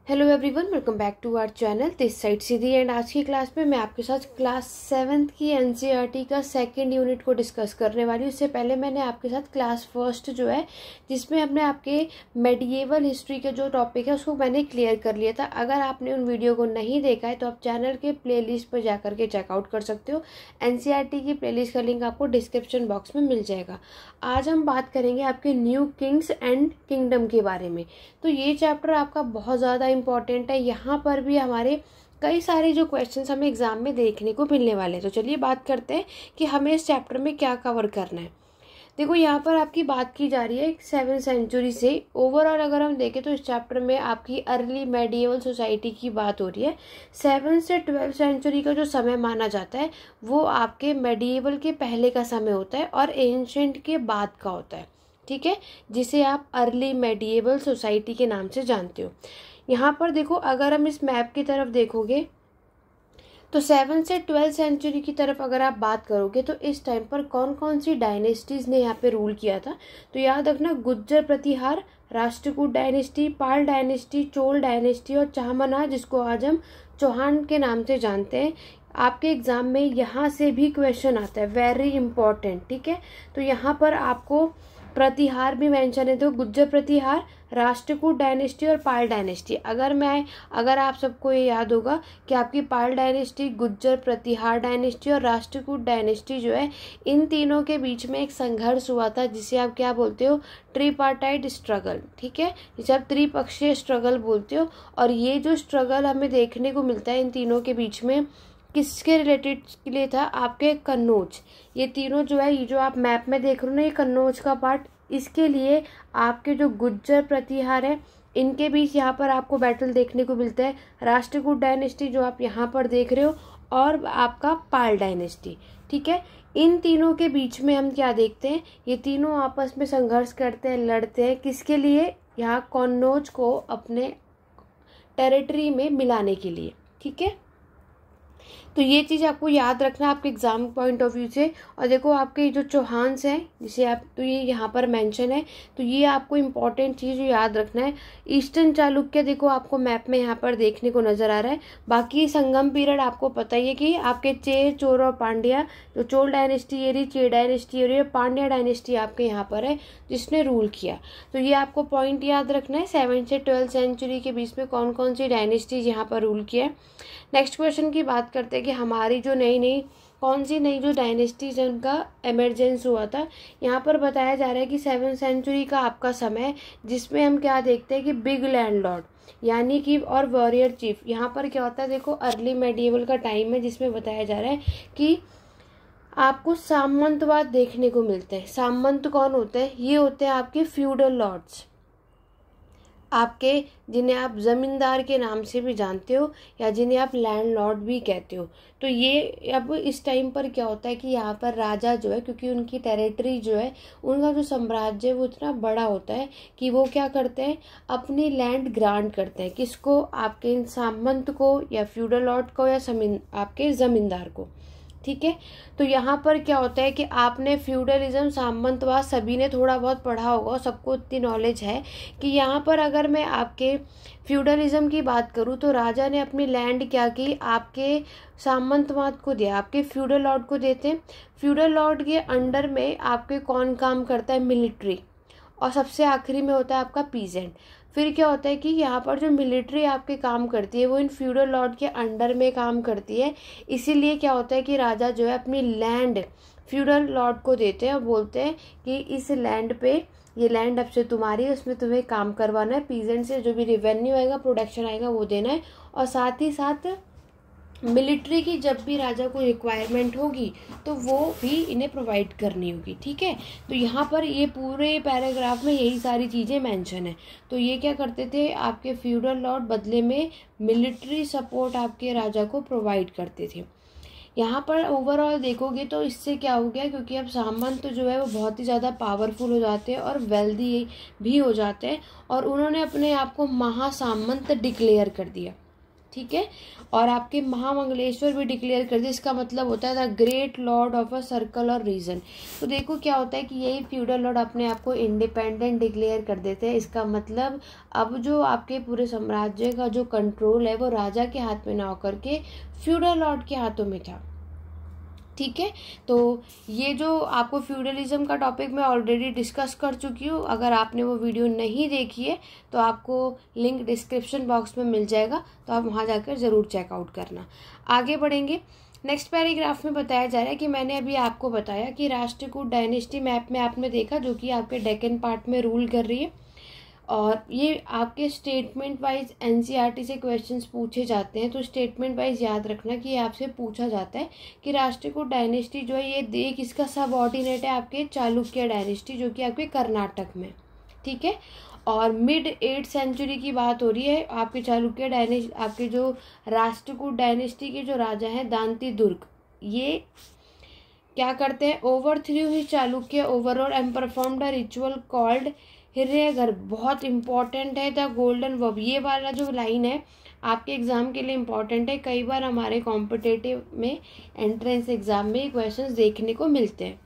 Hello everyone, welcome back to our channel this side Siddhi. And आज की class में मैं आपके साथ क्लास 7th की एनसीईआरटी का सेकंड यूनिट को डिस्कस करने वाली हूँ। इससे पहले मैंने आपके साथ क्लास फर्स्ट जो है, जिसमें हमने आपके मेडिएवल हिस्ट्री का जो टॉपिक है उसको मैंने क्लियर कर लिया था। अगर आपने उन वीडियो को नहीं देखा है तो आप चैनल के प्ले लिस्ट पर जाकर के चेकआउट कर सकते हो। एनसीईआरटी की प्ले लिस्ट का लिंक आपको डिस्क्रिप्शन बॉक्स में मिल जाएगा। आज हम बात करेंगे आपके न्यू किंग्स एंड किंगडम के बारे में। तो ये चैप्टर आपका बहुत ज़्यादा इम्पॉर्टेंट है। यहाँ पर भी हमारे कई सारे जो क्वेश्चंस हमें एग्जाम में देखने को मिलने वाले हैं। तो चलिए बात करते हैं कि हमें इस चैप्टर में क्या कवर करना है। देखो, यहाँ पर आपकी बात की जा रही है 7th सेंचुरी से। ओवरऑल अगर हम देखें तो इस चैप्टर में आपकी अर्ली मेडिएवल सोसाइटी की बात हो रही है। 7th से 12th सेंचुरी का जो समय माना जाता है वो आपके मेडिएवल के पहले का समय होता है और एंशिएंट के बाद का होता है, ठीक है, जिसे आप अर्ली मेडिएवल सोसाइटी के नाम से जानते हो। यहाँ पर देखो, अगर हम इस मैप की तरफ देखोगे तो 7th से 12th सेंचुरी की तरफ अगर आप बात करोगे तो इस टाइम पर कौन कौन सी डायनेस्टीज ने यहाँ पे रूल किया था। तो याद रखना, गुज्जर प्रतिहार, राष्ट्रकूट डायनेस्टी, पाल डायनेस्टी, चोल डायनेस्टी और चाहमना, जिसको आज हम चौहान के नाम से जानते हैं। आपके एग्जाम में यहाँ से भी क्वेश्चन आता है, वेरी इंपॉर्टेंट, ठीक है। तो यहाँ पर आपको प्रतिहार भी मेंशन है, तो गुज्जर प्रतिहार, राष्ट्रकूट डायनेस्टी और पाल डायनेस्टी। अगर आप सबको ये याद होगा कि आपकी पाल डायनेस्टी, गुज्जर प्रतिहार डायनेस्टी और राष्ट्रकूट डायनेस्टी जो है, इन तीनों के बीच में एक संघर्ष हुआ था जिसे आप क्या बोलते हो, ट्रिपार्टाइट स्ट्रगल, ठीक है, जिसे आप त्रिपक्षीय स्ट्रगल बोलते हो। और ये जो स्ट्रगल हमें देखने को मिलता है इन तीनों के बीच में, किसके रिलेटेड के लिए था, आपके कन्नौज। ये तीनों जो है, ये जो आप मैप में देख रहे हो ना, ये कन्नौज का पार्ट, इसके लिए आपके जो गुज्जर प्रतिहार है इनके बीच यहाँ पर आपको बैटल देखने को मिलता है। राष्ट्रकूट डायनेस्टी जो आप यहाँ पर देख रहे हो और आपका पाल डायनेस्टी, ठीक है, इन तीनों के बीच में हम क्या देखते हैं, ये तीनों आपस में संघर्ष करते हैं, लड़ते हैं, किसके लिए, यहाँ कन्नौज को अपने टेरिटरी में मिलाने के लिए, ठीक है। तो ये चीज़ आपको याद रखना है आपके एग्जाम पॉइंट ऑफ व्यू से। और देखो, आपके जो चौहान्स हैं जिसे आप, तो ये यहाँ पर मेंशन है, तो ये आपको इम्पॉर्टेंट चीज़ याद रखना है। ईस्टर्न चालुक्य देखो आपको मैप में यहाँ पर देखने को नजर आ रहा है। बाकी संगम पीरियड आपको पता ही है कि आपके चेर, चोर और पांड्या, जो चोल डायनेस्टी ये रही, चेर डायनेस्टी ये रही, पांड्या डायनेस्टी आपके यहाँ पर है जिसने रूल किया। तो ये आपको पॉइंट याद रखना है, 7th से 12th सेंचुरी के बीच में कौन कौन सी डायनेस्टीज यहाँ पर रूल किया है। नेक्स्ट क्वेश्चन की बात करते हैं कि हमारी जो कौन सी नई जो डायनेस्टीज उनका एमरजेंस हुआ था। यहाँ पर बताया जा रहा है कि 7th सेंचुरी का आपका समय, जिसमें हम क्या देखते हैं कि बिग लैंडलॉर्ड यानी कि और वॉरियर चीफ। यहाँ पर क्या होता है, देखो अर्ली मेडिएवल का टाइम है जिसमें बताया जा रहा है कि आपको सामंतवाद देखने को मिलते हैं। सामंत कौन होते हैं, ये होते हैं आपके फ्यूडल लॉर्ड्स, आपके जिन्हें आप ज़मींदार के नाम से भी जानते हो या जिन्हें आप लैंडलॉर्ड भी कहते हो। तो ये अब इस टाइम पर क्या होता है कि यहाँ पर राजा जो है, क्योंकि उनकी टेरिटरी जो है, उनका जो साम्राज्य है वो इतना बड़ा होता है कि वो क्या करते हैं, अपनी लैंड ग्रांट करते हैं, किसको, आपके सामंत को या फ्यूडल लॉर्ड को या आपके ज़मींदार को, ठीक है। तो यहाँ पर क्या होता है कि आपने फ्यूडलिज्म, सामंतवाद सभी ने थोड़ा बहुत पढ़ा होगा, सबको इतनी नॉलेज है कि यहाँ पर अगर मैं आपके फ्यूडलिज्म की बात करूँ तो राजा ने अपनी लैंड क्या की, आपके सामंतवाद को दिया, आपके फ्यूडल लॉर्ड को देते हैं। फ्यूडल लॉर्ड के अंडर में आपके कौन काम करता है, मिलिट्री, और सबसे आखिरी में होता है आपका पीजेंट। फिर क्या होता है कि यहाँ पर जो मिलिट्री आपके काम करती है वो इन फ्यूडल लॉर्ड के अंडर में काम करती है। इसीलिए क्या होता है कि राजा जो है अपनी लैंड फ्यूडल लॉर्ड को देते हैं और बोलते हैं कि इस लैंड पे, ये लैंड अब से तुम्हारी है, उसमें तुम्हें काम करवाना है, पीजेंट से जो भी रेवेन्यू आएगा, प्रोडक्शन आएगा, वो देना है। और साथ ही साथ मिलिट्री की जब भी राजा को रिक्वायरमेंट होगी तो वो भी इन्हें प्रोवाइड करनी होगी, ठीक है। तो यहाँ पर ये पूरे पैराग्राफ में यही सारी चीज़ें मेंशन है। तो ये क्या करते थे, आपके फ्यूडल लॉर्ड बदले में मिलिट्री सपोर्ट आपके राजा को प्रोवाइड करते थे। यहाँ पर ओवरऑल देखोगे तो इससे क्या हो गया, क्योंकि अब सामंत जो है वो बहुत ही ज़्यादा पावरफुल हो जाते हैं और वेल्दी भी हो जाते हैं, और उन्होंने अपने आप को महासामंत डिक्लेयर कर दिया। ठीक है। और आपके महामंगलेश्वर भी डिक्लेयर कर दिया, इसका मतलब होता है the great Lord of a circle और रीजन। तो देखो क्या होता है कि यही फ्यूडल लॉर्ड अपने आप को इंडिपेंडेंट डिक्लेयर कर देते हैं। इसका मतलब अब जो आपके पूरे साम्राज्य का जो कंट्रोल है वो राजा के हाथ में ना होकर के फ्यूडल लॉर्ड के हाथों में था, ठीक है। तो ये जो आपको फ्यूडलिज्म का टॉपिक मैं ऑलरेडी डिस्कस कर चुकी हूँ, अगर आपने वो वीडियो नहीं देखी है तो आपको लिंक डिस्क्रिप्शन बॉक्स में मिल जाएगा, तो आप वहाँ जाकर ज़रूर चेकआउट करना। आगे बढ़ेंगे। नेक्स्ट पैराग्राफ में बताया जा रहा है कि मैंने अभी आपको बताया कि राष्ट्रकूट डायनेस्टी मैप में आपने देखा जो कि आपके डेक्कन पार्ट में रूल कर रही है, और ये आपके स्टेटमेंट वाइज एनसीईआरटी से क्वेश्चंस पूछे जाते हैं। तो स्टेटमेंट वाइज याद रखना कि ये आपसे पूछा जाता है कि राष्ट्रकूट डायनेस्टी जो है ये किसका सबऑर्डिनेट है, आपके चालुक्य डायनेस्टी जो कि आपके कर्नाटक में, ठीक है। और मिड 8th सेंचुरी की बात हो रही है। आपके चालुक्य डायनेस्टी, आपके जो राष्ट्रकूट डायनेस्टी के जो राजा हैं दांती दुर्ग, ये क्या करते हैं, ओवर थ्रू ही Chalukya overall and performed a ritual called Hiranyagarbha. बहुत इंपॉर्टेंट है द गोल्डन वर्ब, ये वाला जो लाइन है आपके एग्जाम के लिए इम्पॉर्टेंट है। कई बार हमारे कॉम्पिटिटिव में एंट्रेंस एग्जाम में क्वेश्चंस देखने को मिलते हैं,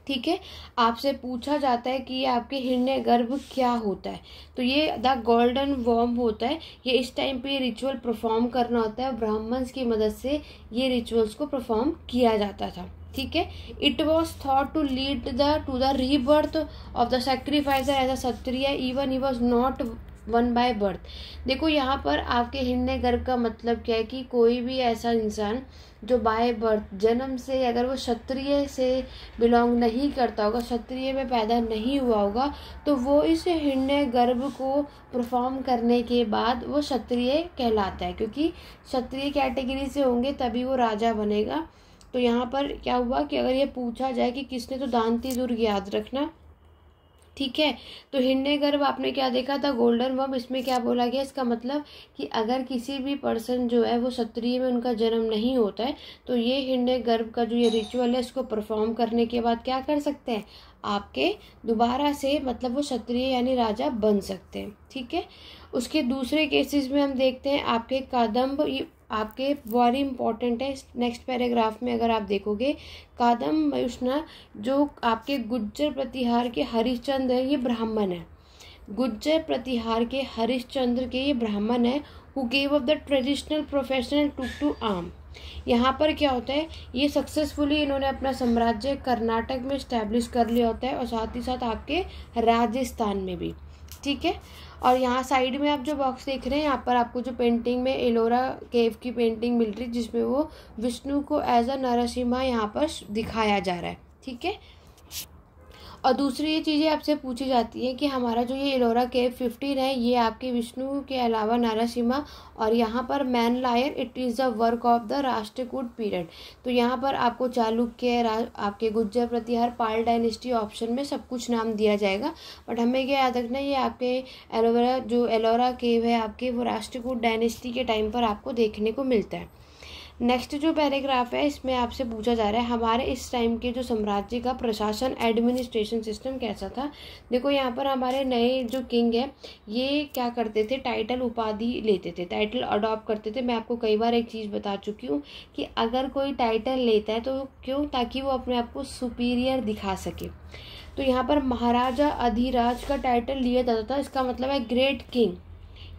ठीक है। आपसे पूछा जाता है कि ये आपके हिरण्यगर्भ क्या होता है, तो ये द गोल्डन वर्म होता है। ये इस टाइम पे रिचुअल परफॉर्म करना होता है, ब्राह्मण्स की मदद से ये रिचुअल्स को परफॉर्म किया जाता था, ठीक है। It was thought to lead to the rebirth of the sacrificer as a Kshatriya even he was not one by birth. देखो यहाँ पर आपके हिरण्यगर्भ का मतलब क्या है कि कोई भी ऐसा इंसान जो बाय बर्थ जन्म से अगर वो क्षत्रिय से बिलोंग नहीं करता होगा, क्षत्रिय में पैदा नहीं हुआ होगा, तो वो इस हिरण्यगर्भ को परफॉर्म करने के बाद वो क्षत्रिय कहलाता है, क्योंकि क्षत्रिय कैटेगरी से होंगे तभी वो राजा बनेगा। तो यहाँ पर क्या हुआ कि अगर ये पूछा जाए कि किसने, तो दांती दुर्ग याद रखना, ठीक है। तो हिरण्यगर्भ आपने क्या देखा था, गोल्डन वर्म। इसमें क्या बोला गया, इसका मतलब कि अगर किसी भी पर्सन जो है वो क्षत्रिय में उनका जन्म नहीं होता है, तो ये हिरण्यगर्भ का जो ये रिचुअल है इसको परफॉर्म करने के बाद क्या कर सकते हैं, आपके दोबारा से मतलब वो क्षत्रिय यानी राजा बन सकते हैं, ठीक है। उसके दूसरे केसेस में हम देखते हैं आपके कादम्ब, ये आपके वेरी इंपॉर्टेंट है। नेक्स्ट पैराग्राफ में अगर आप देखोगे, कादम्ब मयुष्ना जो आपके गुज्जर प्रतिहार के हरिश्चंद्र है, ये ब्राह्मण है। गुज्जर प्रतिहार के हरिश्चंद्र के ये ब्राह्मण है। Who gave up the traditional profession took to arm. यहाँ पर क्या होता है, ये सक्सेसफुली इन्होंने अपना साम्राज्य कर्नाटक में स्टैब्लिश कर लिया होता है, और साथ ही साथ आपके राजस्थान में भी, ठीक है। और यहाँ साइड में आप जो बॉक्स देख रहे हैं, यहाँ पर आपको जो पेंटिंग में एलोरा केव की पेंटिंग मिल रही है, जिसमें वो विष्णु को एज अ नरसिम्हा यहाँ पर दिखाया जा रहा है, ठीक है। और दूसरी ये चीज़ें आपसे पूछी जाती हैं कि हमारा जो ये एलोरा केव 15 है, ये आपके विष्णु के अलावा नरसिम्हा, और यहाँ पर मैन लायर, it is the work of the Rashtrakuta period. तो यहाँ पर आपको चालुक्य, आपके गुज्जर प्रतिहार, पाल डायनेस्टी ऑप्शन में सब कुछ नाम दिया जाएगा, बट हमें क्या याद रखना है, ये आपके एलोरा केव है आपके, वो राष्ट्रकूट डायनेस्टी के टाइम पर आपको देखने को मिलता है। नेक्स्ट जो पैराग्राफ है इसमें आपसे पूछा जा रहा है हमारे इस टाइम के जो साम्राज्य का प्रशासन एडमिनिस्ट्रेशन सिस्टम कैसा था। देखो यहाँ पर हमारे नए जो किंग है ये क्या करते थे, टाइटल उपाधि लेते थे, टाइटल अडॉप्ट करते थे। मैं आपको कई बार एक चीज़ बता चुकी हूँ कि अगर कोई टाइटल लेता है तो क्यों, ताकि वो अपने आप को सुपीरियर दिखा सके। तो यहाँ पर महाराजा अधिराज का टाइटल लिया जाता था, इसका मतलब है ग्रेट किंग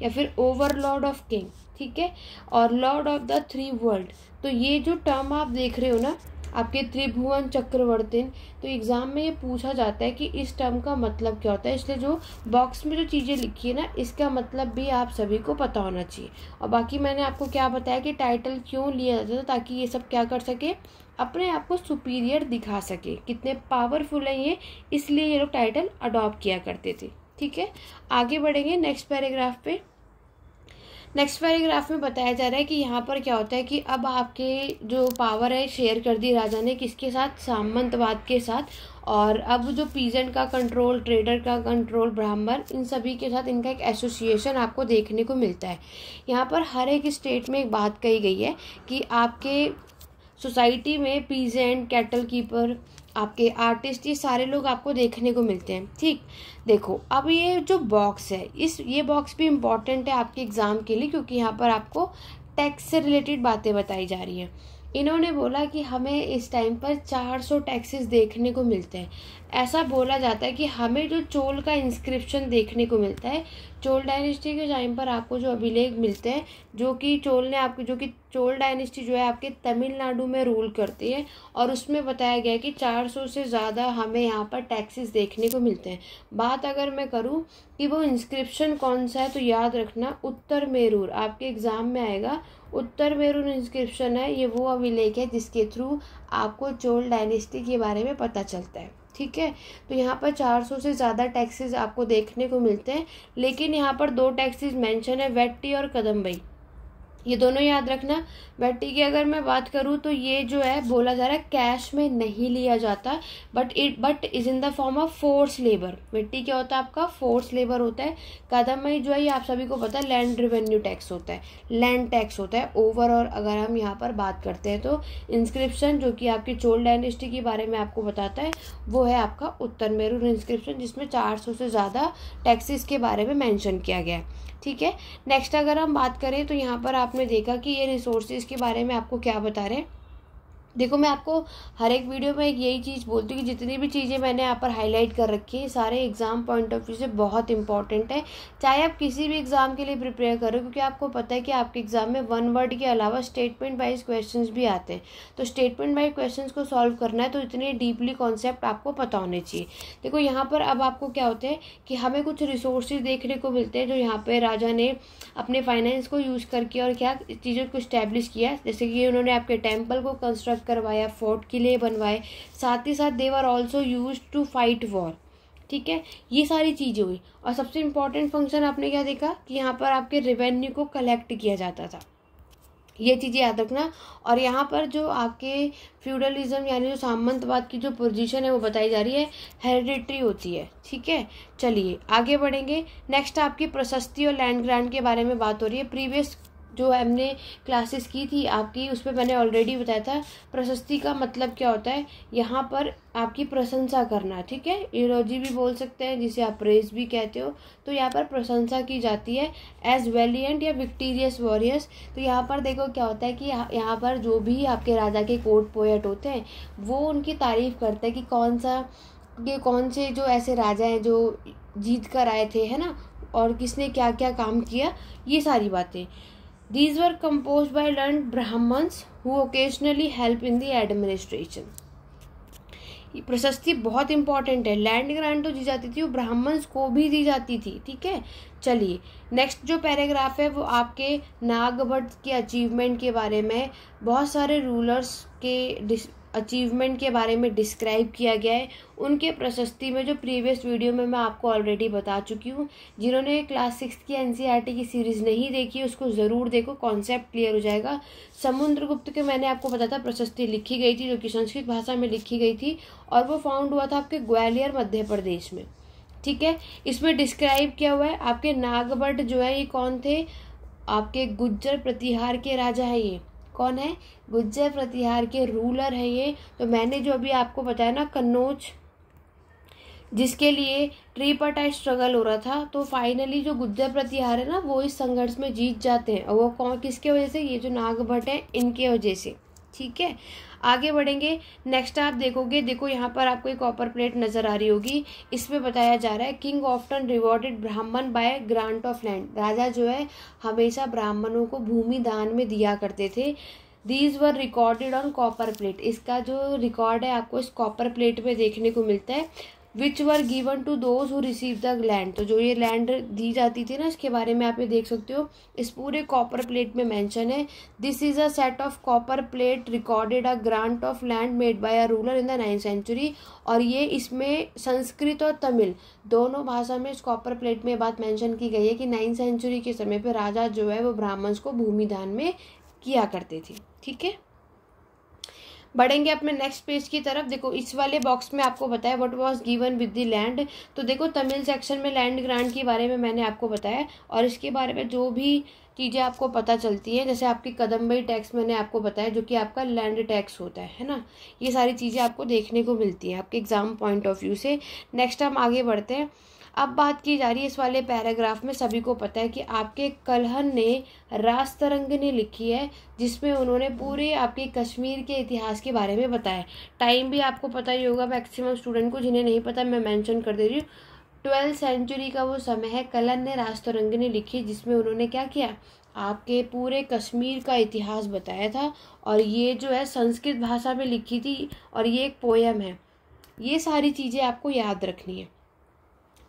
या फिर ओवरलॉर्ड ऑफ किंग, ठीक है, और लॉर्ड ऑफ द 3 वर्ल्ड। तो ये जो टर्म आप देख रहे हो ना, आपके त्रिभुवन चक्रवर्तीन, तो एग्जाम में ये पूछा जाता है कि इस टर्म का मतलब क्या होता है, इसलिए जो बॉक्स में जो चीज़ें लिखी है ना, इसका मतलब भी आप सभी को पता होना चाहिए। और बाकी मैंने आपको क्या बताया कि टाइटल क्यों लिया जाता था, ताकि ये सब क्या कर सके, अपने आप को सुपीरियर दिखा सके, कितने पावरफुल है ये, इसलिए ये लोग टाइटल अडॉप्ट किया करते थे, ठीक है। आगे बढ़ेंगे नेक्स्ट पैराग्राफ पे। नेक्स्ट पैराग्राफ में बताया जा रहा है कि यहाँ पर क्या होता है कि अब आपके जो पावर है शेयर कर दी राजा ने किसके साथ, सामंतवाद के साथ, और अब जो पीजेंट का कंट्रोल, ट्रेडर का कंट्रोल, ब्राह्मण, इन सभी के साथ इनका एक एसोसिएशन आपको देखने को मिलता है। यहाँ पर हर एक स्टेट में एक बात कही गई है कि आपके सोसाइटी में पीजेंट, कैटल कीपर, आपके आर्टिस्ट, ये सारे लोग आपको देखने को मिलते हैं। ठीक, देखो अब ये जो बॉक्स है, ये बॉक्स भी इम्पॉर्टेंट है आपके एग्ज़ाम के लिए, क्योंकि यहाँ पर आपको टैक्स से रिलेटेड बातें बताई जा रही हैं। इन्होंने बोला कि हमें इस टाइम पर 400 टैक्सेस देखने को मिलते हैं। ऐसा बोला जाता है कि हमें जो चोल का इंस्क्रिप्शन देखने को मिलता है, चोल डायनेस्टी के टाइम पर आपको जो अभिलेख मिलते हैं, जो कि चोल डायनेस्टी जो है आपके तमिलनाडु में रूल करती है, और उसमें बताया गया है कि 400 से ज़्यादा हमें यहाँ पर टैक्सेस देखने को मिलते हैं। बात अगर मैं करूँ कि वो इंस्क्रिप्शन कौन सा है, तो याद रखना उत्तर मेरूर आपके एग्ज़ाम में आएगा। उत्तर मेरूर इंस्क्रिप्शन है, ये वो अभिलेख है जिसके थ्रू आपको चोल डायनेस्टी के बारे में पता चलता है। ठीक है, तो यहाँ पर 400 से ज़्यादा टैक्सेस आपको देखने को मिलते हैं, लेकिन यहाँ पर 2 टैक्सेस मेंशन है, वेट्टी और कदम्बई, ये दोनों याद रखना। वेट्टी की अगर मैं बात करूँ तो ये जो है बोला जा रहा है कैश में नहीं लिया जाता, but is in the form of force labour. Vetti क्या होता है आपका? फोर्स लेबर होता है। कदम्बई जो है ये आप सभी को पता है लैंड रेवेन्यू टैक्स होता है, लैंड टैक्स होता है ओवरऑल। अगर हम यहाँ पर बात करते हैं तो इंस्क्रिप्शन जो कि आपकी चोल डायनेस्टी के बारे में आपको बताता है वो है आपका उत्तर मेरूर इंस्क्रिप्शन, जिसमें 400 से ज़्यादा टैक्सेस के बारे में मैंशन किया गया है। ठीक है, नेक्स्ट अगर हम बात करें तो यहाँ पर आपने देखा कि ये रिसोर्सेज के बारे में आपको क्या बता रहे हैं। देखो, मैं आपको हर एक वीडियो में एक यही चीज़ बोलती हूँ कि जितनी भी चीज़ें मैंने यहाँ पर हाईलाइट कर रखी है सारे एग्ज़ाम पॉइंट ऑफ व्यू से बहुत इंपॉर्टेंट है, चाहे आप किसी भी एग्ज़ाम के लिए प्रिपेयर करो, क्योंकि आपको पता है कि आपके एग्ज़ाम में 1 वर्ड के अलावा स्टेटमेंट वाइज क्वेश्चंस भी आते हैं। तो स्टेटमेंट वाइज क्वेश्चंस को सॉल्व करना है तो इतने डीपली कॉन्सेप्ट आपको पता होने चाहिए। देखो यहाँ पर अब आपको क्या होता है कि हमें कुछ रिसोर्सेज देखने को मिलते हैं जो यहाँ पर राजा ने अपने फाइनेंस को यूज़ करके और क्या चीज़ों को इस्टेब्लिश किया, जैसे कि उन्होंने आपके टेम्पल को कंस्ट्रक्ट करवाया, फोर्ट किले बनवाए, साथ ही साथ they were also used to fight war. ठीक है, ये सारी चीज़ें हुई। और सबसे इम्पॉर्टेंट फंक्शन आपने क्या देखा कि यहाँ पर आपके रेवेन्यू को कलेक्ट किया जाता था, ये चीज़ें याद रखना। और यहाँ पर जो आपके फ्यूडलिज्म यानी जो सामंतवाद की जो पोजीशन है वो बताई जा रही है, हेरिडिटरी होती है। ठीक है, चलिए आगे बढ़ेंगे। नेक्स्ट आपकी प्रशस्ति और लैंड ग्रांट के बारे में बात हो रही है। प्रीवियस जो हमने क्लासेस की थी आपकी, उसमें मैंने ऑलरेडी बताया था प्रशस्ति का मतलब क्या होता है, यहाँ पर आपकी प्रशंसा करना। ठीक है, इलोजी भी बोल सकते हैं, जिसे आप प्रेज भी कहते हो। तो यहाँ पर प्रशंसा की जाती है एज वेलिएंट या विक्टीरियस वॉरियर्स। तो यहाँ पर देखो क्या होता है कि यहाँ पर जो भी आपके राजा के कोर्ट पोएट होते हैं वो उनकी तारीफ करते हैं कि कौन से जो ऐसे राजा हैं जो जीत कर आए थे, है ना, और किसने क्या क्या काम किया, ये सारी बातें। These were composed by learned Brahmins who occasionally help in the administration. प्रशस्ति बहुत इंपॉर्टेंट है। लैंड ग्रांट तो दी जाती थी वो ब्राह्मण्स को भी दी जाती थी। ठीक है, चलिए नेक्स्ट जो पैराग्राफ है वो आपके नागभट्ट के अचीवमेंट के बारे में, बहुत सारे रूलर्स के अचीवमेंट के बारे में डिस्क्राइब किया गया है। उनके प्रशस्ति में जो प्रीवियस वीडियो में मैं आपको ऑलरेडी बता चुकी हूँ। जिन्होंने क्लास 6 की एनसीईआरटी की सीरीज़ नहीं देखी उसको ज़रूर देखो, कॉन्सेप्ट क्लियर हो जाएगा। समुद्रगुप्त के मैंने आपको बताया था प्रशस्ति लिखी गई थी जो कि संस्कृत भाषा में लिखी गई थी, और वो फाउंड हुआ था आपके ग्वालियर मध्य प्रदेश में। ठीक है, इसमें डिस्क्राइब किया हुआ है आपके नागभट्ट जो है ये कौन थे, आपके गुज्जर प्रतिहार के राजा है। ये कौन है? गुज्जर प्रतिहार के रूलर है ये। तो मैंने जो अभी आपको बताया ना कन्नौज, जिसके लिए ट्रिपाटाइट स्ट्रगल हो रहा था, तो फाइनली जो गुज्जर प्रतिहार है ना वो इस संघर्ष में जीत जाते हैं। और वो कौन किसके वजह से? ये जो नागभट्ट है इनके वजह से। ठीक है, आगे बढ़ेंगे। नेक्स्ट आप देखोगे, देखो यहाँ पर आपको एक कॉपर प्लेट नजर आ रही होगी। इसमें बताया जा रहा है किंग ऑफ्टन रिवॉर्डेड ब्राह्मण बाय ग्रांट ऑफ लैंड। राजा जो है हमेशा ब्राह्मणों को भूमि दान में दिया करते थे। These were recorded on copper plate. इसका जो रिकॉर्ड है आपको इस कॉपर प्लेट में देखने को मिलता है। Which were given to those who receive the land. तो जो ये लैंड दी जाती थी ना, इसके बारे में आप ये देख सकते हो, इस पूरे कॉपर प्लेट में मेंशन है। This is a set of copper plate recorded a grant of land made by a ruler in the 9th century. और ये इसमें संस्कृत और तमिल दोनों भाषा में इस कॉपर प्लेट में बात मेंशन की गई है कि 9th सेंचुरी के समय पर राजा जो है वो ब्राह्मण्स को भूमि दान में किया करते थे। ठीक है, बढ़ेंगे अपने नेक्स्ट पेज की तरफ। देखो इस वाले बॉक्स में आपको बताया what was given with the land. तो देखो तमिल सेक्शन में लैंड ग्रांट के बारे में मैंने आपको बताया, और इसके बारे में जो भी चीज़ें आपको पता चलती हैं, जैसे आपकी कदम्बई टैक्स मैंने आपको बताया जो कि आपका लैंड टैक्स होता है ना, ये सारी चीज़ें आपको देखने को मिलती हैं आपके एग्जाम पॉइंट ऑफ व्यू से। नेक्स्ट हम आगे बढ़ते हैं। अब बात की जा रही है इस वाले पैराग्राफ में, सभी को पता है कि आपके कल्हन ने रास्तरंग ने लिखी है, जिसमें उन्होंने पूरे आपके कश्मीर के इतिहास के बारे में बताया। टाइम भी आपको पता ही होगा मैक्सिमम स्टूडेंट को, जिन्हें नहीं पता मैं मेंशन कर दे रही हूँ। 12वीं सेंचुरी का वो समय है, कल्हन ने रास्तरंग ने लिखी, जिसमें उन्होंने क्या किया, आपके पूरे कश्मीर का इतिहास बताया था। और ये जो है संस्कृत भाषा में लिखी थी, और ये एक पोयम है। ये सारी चीज़ें आपको याद रखनी है,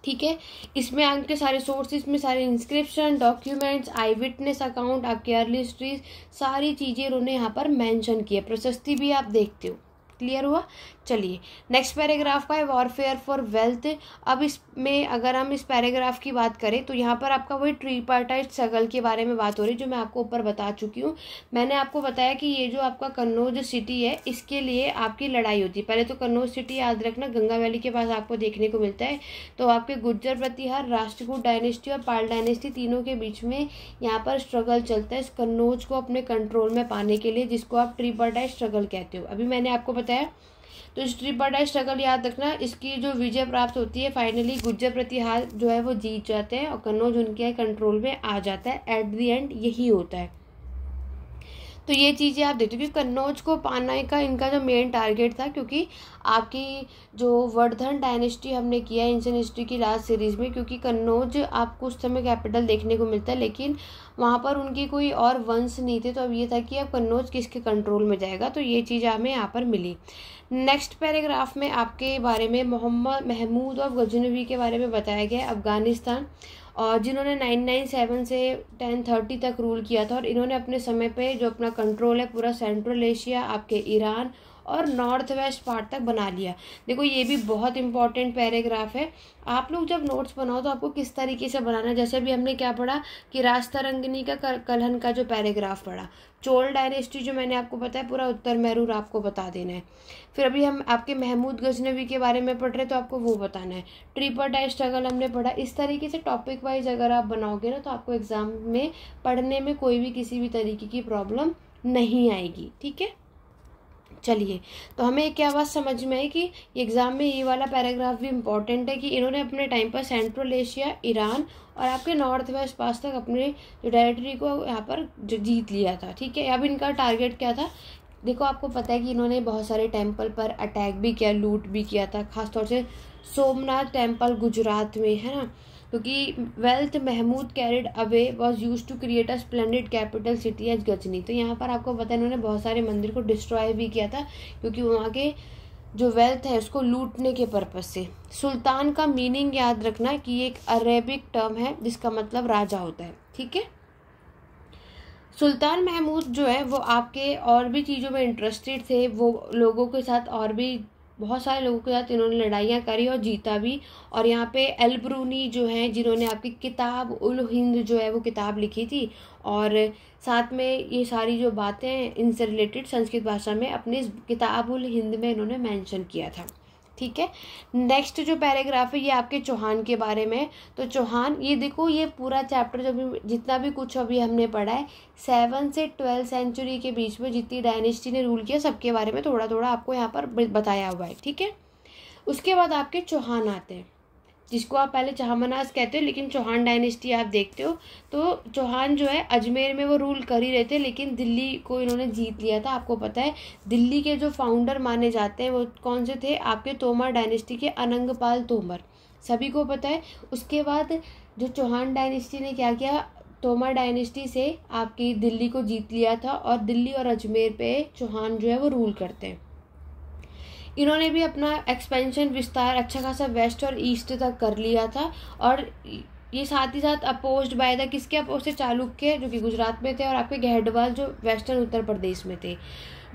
ठीक है। इसमें आपके सारे सोर्सेज में सारे इंस्क्रिप्शन, डॉक्यूमेंट्स, आई विटनेस अकाउंट, आपके अर्ली हिस्ट्रीज, सारी चीज़ें उन्होंने यहाँ पर मेंशन की है। प्रशस्ति भी आप देखते हो। क्लियर हुआ? चलिए नेक्स्ट पैराग्राफ का है वॉरफेयर फॉर वेल्थ। अब इसमें अगर हम इस पैराग्राफ की बात करें तो यहाँ पर आपका वही ट्रीपार्टाइट स्ट्रगल के बारे में बात हो रही है, जो मैं आपको ऊपर बता चुकी हूँ। मैंने आपको बताया कि ये जो आपका कन्नौज सिटी है, इसके लिए आपकी लड़ाई होती है। पहले तो कन्नौज सिटी याद रखना गंगा वैली के पास आपको देखने को मिलता है। तो आपके गुज्जर प्रतिहार, राष्ट्रकूट डायनेस्टी और पाल डायनेस्टी, तीनों के बीच में यहाँ पर स्ट्रगल चलता है इस कन्नौज को अपने कंट्रोल में पाने के लिए, जिसको आप ट्रीपार्टाइट स्ट्रगल कहते हो। अभी मैंने आपको बताया। तो इस ट्रीपार्टाइट स्ट्रगल याद रखना, इसकी जो विजय प्राप्त होती है, फाइनली गुज्जर प्रतिहार जो है वो जीत जाते हैं और कन्नौज उनके कंट्रोल में आ जाता है। एट द एंड यही होता है। तो ये चीज़ें आप देखते हो कि कन्नौज को पाने का इनका जो मेन टारगेट था, क्योंकि आपकी जो वर्धन डायनेस्टी हमने किया एंशिएंट हिस्ट्री की लास्ट सीरीज में, क्योंकि कन्नौज आपको उस समय कैपिटल देखने को मिलता है, लेकिन वहाँ पर उनकी कोई और वंश नहीं थे। तो अब ये था कि अब कन्नौज किसके कंट्रोल में जाएगा। तो ये चीज़ हमें यहाँ पर मिली। नेक्स्ट पैराग्राफ में आपके बारे में मोहम्मद महमूद और गजनवी के बारे में बताया गया है, अफगानिस्तान, और जिन्होंने 997 से 1030 तक रूल किया था। और इन्होंने अपने समय पे जो अपना कंट्रोल है पूरा सेंट्रल एशिया, आपके ईरान और नॉर्थ वेस्ट पार्ट तक बना लिया। देखो ये भी बहुत इंपॉर्टेंट पैराग्राफ है। आप लोग जब नोट्स बनाओ तो आपको किस तरीके से बनाना है, जैसे भी हमने क्या पढ़ा कि रास्तरंगिनी का कलहन का जो पैराग्राफ पढ़ा, चोल डायनेस्टी जो मैंने आपको बताया पूरा उत्तर मेरूर आपको बता देना है। फिर अभी हम आपके महमूद गजनवी के बारे में पढ़ रहे तो आपको वो बताना है। ट्रीपार्टाइट स्ट्रगल हमने पढ़ा। इस तरीके से टॉपिक वाइज अगर आप बनाओगे ना तो आपको एग्जाम में पढ़ने में कोई भी किसी भी तरीके की प्रॉब्लम नहीं आएगी, ठीक है। चलिए, तो हमें क्या बात समझ में आई कि एग्जाम में ये वाला पैराग्राफ भी इम्पॉर्टेंट है कि इन्होंने अपने टाइम पर सेंट्रल एशिया, ईरान और आपके नॉर्थ वेस्ट पास तक अपने जो टेरिटरी को यहाँ पर जीत लिया था, ठीक है। अब इनका टारगेट क्या था, देखो आपको पता है कि इन्होंने बहुत सारे टेम्पल पर अटैक भी किया, लूट भी किया था, खासतौर से सोमनाथ टेम्पल गुजरात में, है ना। क्योंकि wealth Mahmud carried away was use to create a splendid capital city as Ghazni. तो यहाँ पर आपको पता है इन्होंने बहुत सारे मंदिर को डिस्ट्रॉय भी किया था, क्योंकि वहाँ के जो वेल्थ है उसको लूटने के पर्पज से। सुल्तान का मीनिंग याद रखना कि ये एक अरेबिक टर्म है जिसका मतलब राजा होता है, ठीक है। सुल्तान महमूद जो है वो आपके और भी चीज़ों में इंटरेस्टेड थे, वो लोगों के साथ और भी बहुत सारे लोगों के साथ इन्होंने लड़ाइयाँ करी और जीता भी। और यहाँ पे अल-ब्रूनी जो हैं जिन्होंने आपकी किताब उल हिंद जो है वो किताब लिखी थी, और साथ में ये सारी जो बातें इनसे रिलेटेड संस्कृत भाषा में अपने इस किताब उल हिंद में इन्होंने मेंशन किया था, ठीक है। नेक्स्ट जो पैराग्राफ है ये आपके चौहान के बारे में। तो चौहान, ये देखो ये पूरा चैप्टर जो भी जितना भी कुछ अभी हमने पढ़ा है 7 से 12 सेंचुरी के बीच में जितनी डायनेस्टी ने रूल किया सबके बारे में थोड़ा थोड़ा आपको यहाँ पर बताया हुआ है, ठीक है। उसके बाद आपके चौहान आते हैं, जिसको आप पहले चाहमनास कहते हो, लेकिन चौहान डायनेस्टी आप देखते हो। तो चौहान जो है अजमेर में वो रूल कर ही रहे थे, लेकिन दिल्ली को इन्होंने जीत लिया था। आपको पता है दिल्ली के जो फाउंडर माने जाते हैं वो कौन से थे, आपके तोमर डायनेस्टी के अनंगपाल तोमर, सभी को पता है। उसके बाद जो चौहान डायनेस्टी ने क्या किया, तोमर डायनेस्टी से आपकी दिल्ली को जीत लिया था, और दिल्ली और अजमेर पे चौहान जो है वो रूल करते हैं। इन्होंने भी अपना एक्सपेंशन विस्तार अच्छा खासा वेस्ट और ईस्ट तक कर लिया था, और ये साथ ही साथ अपोज्ड बाय द किसके अपोज से, चालुक्य जो कि गुजरात में थे, और आपके गहडवाल जो वेस्टर्न उत्तर प्रदेश में थे।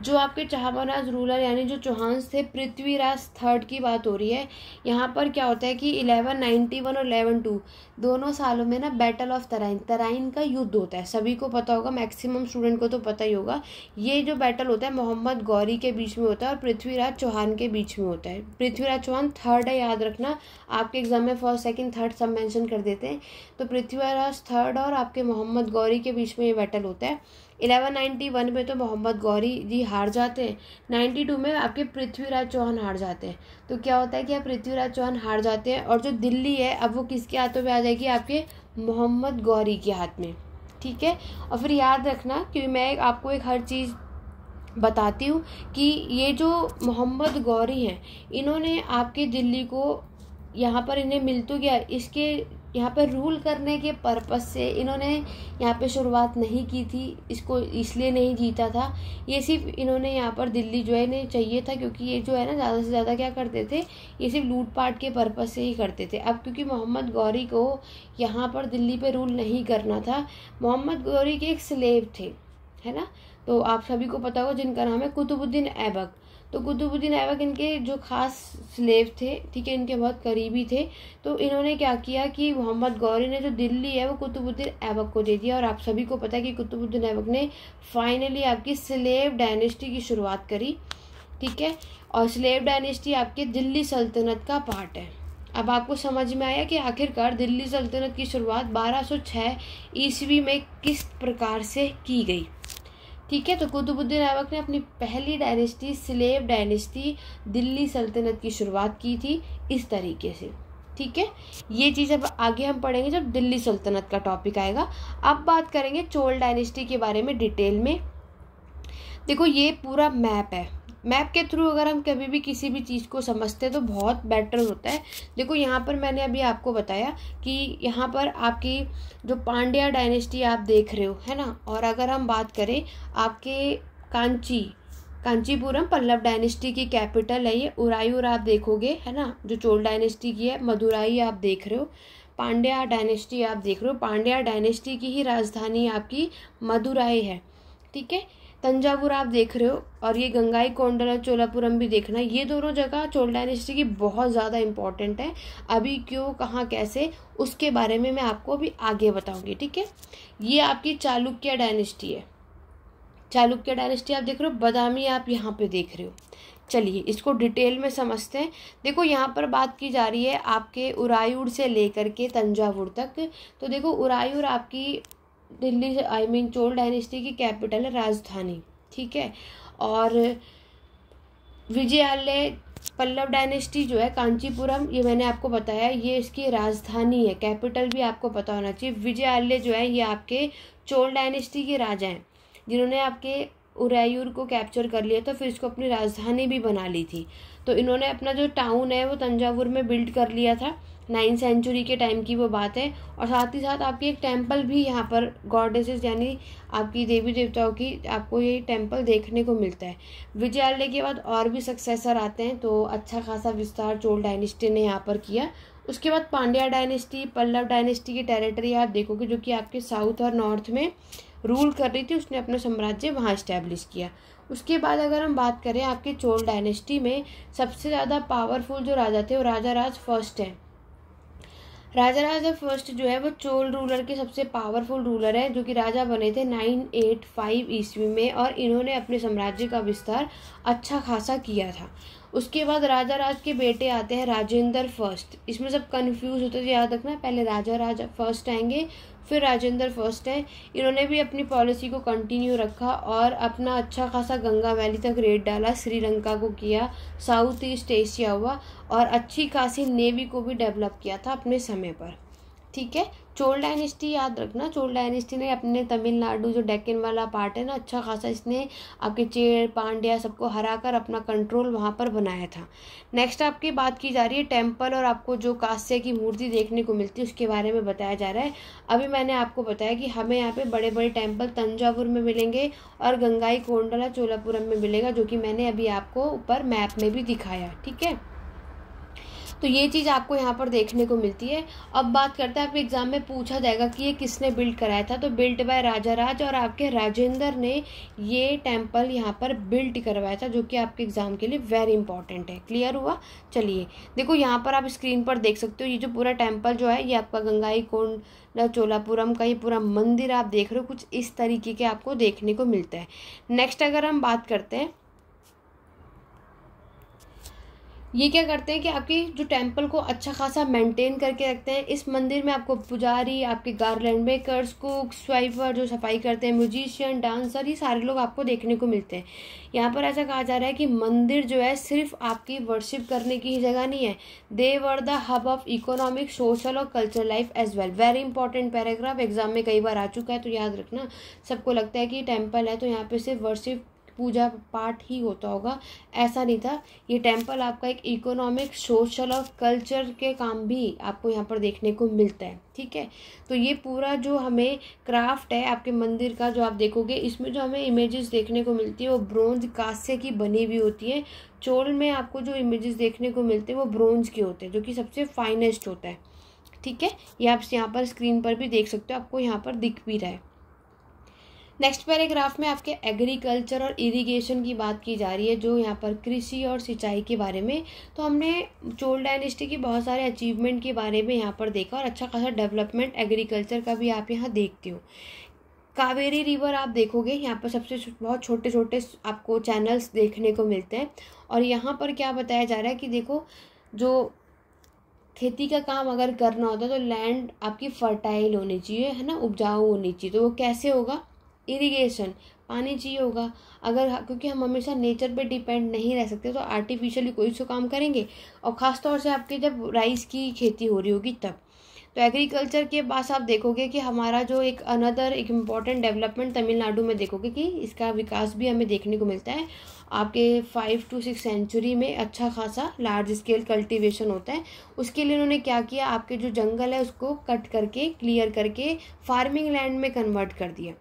जो आपके चाहमानाज रूलर यानी जो चौहान थे, पृथ्वीराज थर्ड की बात हो रही है। यहाँ पर क्या होता है कि 1191 और 1102 दोनों सालों में ना बैटल ऑफ तराइन का युद्ध होता है। सभी को पता होगा, मैक्सिमम स्टूडेंट को तो पता ही होगा। ये जो बैटल होता है मोहम्मद गौरी के बीच में होता है और पृथ्वीराज चौहान के बीच में होता है। पृथ्वीराज चौहान थर्ड है, याद रखना, आपके एग्जाम में फर्स्ट सेकंड थर्ड सब मेंशन कर देते हैं। तो पृथ्वीराज थर्ड और आपके मोहम्मद गौरी के बीच में ये बैटल होता है। 1191 में तो मोहम्मद गौरी जी हार जाते हैं, 92 में आपके पृथ्वीराज चौहान हार जाते हैं। तो क्या होता है कि आप पृथ्वीराज चौहान हार जाते हैं और जो दिल्ली है अब वो किसके हाथों में आ जाएगी, आपके मोहम्मद गौरी के हाथ में। ठीक है, और फिर याद रखना, क्योंकि मैं आपको एक हर चीज़ बताती हूँ कि ये जो मोहम्मद गौरी हैं, इन्होंने आपकी दिल्ली को यहाँ पर इन्हें मिल तो गया, इसके यहाँ पर रूल करने के पर्पस से इन्होंने यहाँ पे शुरुआत नहीं की थी, इसको इसलिए नहीं जीता था। ये सिर्फ इन्होंने यहाँ पर दिल्ली जो है इन्हें चाहिए था, क्योंकि ये जो है ना ज़्यादा से ज़्यादा क्या करते थे, ये सिर्फ लूटपाट के पर्पस से ही करते थे। अब क्योंकि मोहम्मद गौरी को यहाँ पर दिल्ली पे रूल नहीं करना था, मोहम्मद गौरी के एक स्लेव थे, है ना, तो आप सभी को पता होगा जिनका नाम है कुतुबुद्दीन ऐबक। तो कुतुबुद्दीन ऐबक इनके जो खास स्लेव थे, ठीक है, इनके बहुत करीबी थे। तो इन्होंने क्या किया कि मोहम्मद गौरी ने जो दिल्ली है वो कुतुबुद्दीन ऐबक को दे दिया। और आप सभी को पता है कि कुतुबुद्दीन ऐबक ने फाइनली आपकी स्लेव डायनेस्टी की शुरुआत करी। ठीक है, और स्लेव डायनेस्टी आपके दिल्ली सल्तनत का पार्ट है। अब आपको समझ में आया कि आखिरकार दिल्ली सल्तनत की शुरुआत 1206 ईस्वी में किस प्रकार से की गई। ठीक है, तो कुतुबुद्दीन ऐबक ने अपनी पहली डायनेस्टी स्लेव डायनेस्टी दिल्ली सल्तनत की शुरुआत की थी इस तरीके से। ठीक है, ये चीज़ अब आगे हम पढ़ेंगे जब दिल्ली सल्तनत का टॉपिक आएगा। अब बात करेंगे चोल डायनेस्टी के बारे में डिटेल में। देखो ये पूरा मैप है, मैप के थ्रू अगर हम कभी भी किसी भी चीज़ को समझते हैं तो बहुत बेटर होता है। देखो यहाँ पर मैंने अभी आपको बताया कि यहाँ पर आपकी जो पांड्या डायनेस्टी आप देख रहे हो, है ना, और अगर हम बात करें आपके कांचीपुरम पल्लव डायनेस्टी की कैपिटल है, ये उरायूर आप देखोगे, है ना, जो चोल डायनेस्टी की है। मदुराई आप देख रहे हो, पांड्या डायनेस्टी आप देख रहे हो, पांड्या डायनेस्टी की ही राजधानी आपकी मदुराई है। ठीक है, तंजावुर आप देख रहे हो, और ये गंगाई कोंडला चोलापुरम भी देखना। ये दोनों जगह चोल डायनेस्टी की बहुत ज़्यादा इंपॉर्टेंट है। अभी क्यों, कहाँ, कैसे, उसके बारे में मैं आपको अभी आगे बताऊंगी। ठीक है, ये आपकी चालुक्य डायनेस्टी है। चालुक्य डायनेस्टी आप देख रहे हो, बादामी आप यहाँ पे देख रहे हो। चलिए इसको डिटेल में समझते हैं। देखो यहाँ पर बात की जा रही है आपके उरायूर से लेकर के तंजावुर तक। तो देखो उरायूर आपकी दिल्ली चोल डायनेस्टी की कैपिटल है, राजधानी। ठीक है, और विजयालय पल्लव डायनेस्टी जो है कांचीपुरम, ये मैंने आपको बताया, ये इसकी राजधानी है, कैपिटल भी आपको पता होना चाहिए। विजयालय जो है ये आपके चोल डायनेस्टी के राजा हैं, जिन्होंने आपके उरायूर को कैप्चर कर लिया था, फिर इसको अपनी राजधानी भी बना ली थी। तो इन्होंने अपना जो टाउन है वो तंजावुर में बिल्ड कर लिया था, 9th सेंचुरी के टाइम की वो बात है। और साथ ही साथ आपकी एक टेम्पल भी यहाँ पर गॉडेसेस यानी आपकी देवी देवताओं की आपको ये टेम्पल देखने को मिलता है। विजयालय के बाद और भी सक्सेसर आते हैं, तो अच्छा खासा विस्तार चोल डायनेस्टी ने यहाँ पर किया। उसके बाद पांड्या डायनेस्टी, पल्लव डायनेस्टी की टेरिटरी आप देखोगे जो कि आपके साउथ और नॉर्थ में रूल कर रही थी, उसने अपना साम्राज्य वहाँ इस्टेब्लिश किया। उसके बाद अगर हम बात करें आपके चोल डायनेस्टी में सबसे ज़्यादा पावरफुल जो राजा थे वो राजा राज फर्स्ट हैं। राजा राजा फर्स्ट जो है वो चोल रूलर के सबसे पावरफुल रूलर है, जो कि राजा बने थे 985 ईस्वी में, और इन्होंने अपने साम्राज्य का विस्तार अच्छा खासा किया था। उसके बाद राजा राज के बेटे आते हैं राजेंद्र फर्स्ट। इसमें सब कंफ्यूज होते थे, याद रखना, पहले राजा राजा फर्स्ट आएंगे फिर राजेंद्र फर्स्ट है। इन्होंने भी अपनी पॉलिसी को कंटिन्यू रखा और अपना अच्छा खासा गंगा वैली तक रेड डाला, श्रीलंका को किया, साउथ ईस्ट एशिया हुआ, और अच्छी खासी नेवी को भी डेवलप किया था अपने समय पर। ठीक है, चोल डायनेस्टी याद रखना, चोल डायनेस्टी ने अपने तमिलनाडु जो डेक्कन वाला पार्ट है ना, अच्छा खासा इसने आपके चेर पांड्या सबको हराकर अपना कंट्रोल वहाँ पर बनाया था। नेक्स्ट आपकी बात की जा रही है टेम्पल, और आपको जो कांस्य की मूर्ति देखने को मिलती है उसके बारे में बताया जा रहा है। अभी मैंने आपको बताया कि हमें यहाँ पे बड़े बड़े टेम्पल तंजावुर में मिलेंगे और गंगाई कोंडला चोलापुरम में मिलेगा, जो कि मैंने अभी आपको ऊपर मैप में भी दिखाया। ठीक है, तो ये चीज़ आपको यहाँ पर देखने को मिलती है। अब बात करते हैं, आपके एग्जाम में पूछा जाएगा कि ये किसने बिल्ड कराया था, तो बिल्ड बाय राजा राज, और आपके राजेंद्र ने ये टेम्पल यहाँ पर बिल्ड करवाया था, जो कि आपके एग्जाम के लिए वेरी इंपॉर्टेंट है। क्लियर हुआ? चलिए देखो यहाँ पर आप स्क्रीन पर देख सकते हो, ये जो पूरा टेम्पल जो है ये आपका गंगाईकोंडा चोलापुरम का ये पूरा मंदिर आप देख रहे हो, कुछ इस तरीके के आपको देखने को मिलता है। नेक्स्ट अगर हम बात करते हैं, ये क्या करते हैं कि आपकी जो टेम्पल को अच्छा खासा मेंटेन करके रखते हैं। इस मंदिर में आपको पुजारी, आपके गार्लैंड मेकर्स, कुक, स्वाइपर जो सफाई करते हैं, म्यूजिशियन, डांसर, ये सारे लोग आपको देखने को मिलते हैं। यहाँ पर ऐसा कहा जा रहा है कि मंदिर जो है सिर्फ आपकी वर्शिप करने की ही जगह नहीं है, they were the hub of economic, social और cultural life as well. Very important paragraph, exam में कई बार आ चुका है, तो याद रखना। सबको लगता है कि टेम्पल है तो यहाँ पे सिर्फ वर्शिप पूजा पाठ ही होता होगा, ऐसा नहीं था। ये टेम्पल आपका एक इकोनॉमिक, सोशल और कल्चर के काम भी आपको यहाँ पर देखने को मिलता है। ठीक है, तो ये पूरा जो हमें क्राफ्ट है आपके मंदिर का, जो आप देखोगे इसमें जो हमें इमेजेस देखने को मिलती है वो ब्रोंज कांस्य की बनी हुई होती है। चोल में आपको जो इमेजेस देखने को मिलते हैं वो ब्रोंज के होते हैं, जो कि सबसे फाइनेस्ट होता है। ठीक है, ये आप यहाँ पर स्क्रीन पर भी देख सकते हो, आपको यहाँ पर दिख भी रहा है। नेक्स्ट पैराग्राफ में आपके एग्रीकल्चर और इरिगेशन की बात की जा रही है, जो यहाँ पर कृषि और सिंचाई के बारे में। तो हमने चोल डायनेस्टी की बहुत सारे अचीवमेंट के बारे में यहाँ पर देखा, और अच्छा खासा डेवलपमेंट एग्रीकल्चर का भी आप यहाँ देखते हो। कावेरी रिवर आप देखोगे यहाँ पर सबसे बहुत छोटे छोटे आपको चैनल्स देखने को मिलते हैं। और यहाँ पर क्या बताया जा रहा है कि देखो, जो खेती का काम अगर करना होता है तो लैंड आपकी फर्टाइल होनी चाहिए, है ना, उपजाऊ होनी चाहिए। तो वो कैसे होगा? इरिगेशन, पानी चाहिए होगा। अगर, क्योंकि हम हमेशा नेचर पे डिपेंड नहीं रह सकते, तो आर्टिफिशियली कोई तो काम करेंगे, और ख़ास तौर से आपके जब राइस की खेती हो रही होगी तब। तो एग्रीकल्चर के पास आप देखोगे कि हमारा जो एक इम्पॉर्टेंट डेवलपमेंट तमिलनाडु में देखोगे कि इसका विकास भी हमें देखने को मिलता है। आपके 5 to 6 सेंचुरी में अच्छा खासा लार्ज स्केल कल्टीवेशन होता है। उसके लिए उन्होंने क्या किया, आपके जो जंगल है उसको कट करके, क्लियर करके फार्मिंग लैंड में कन्वर्ट कर दिया।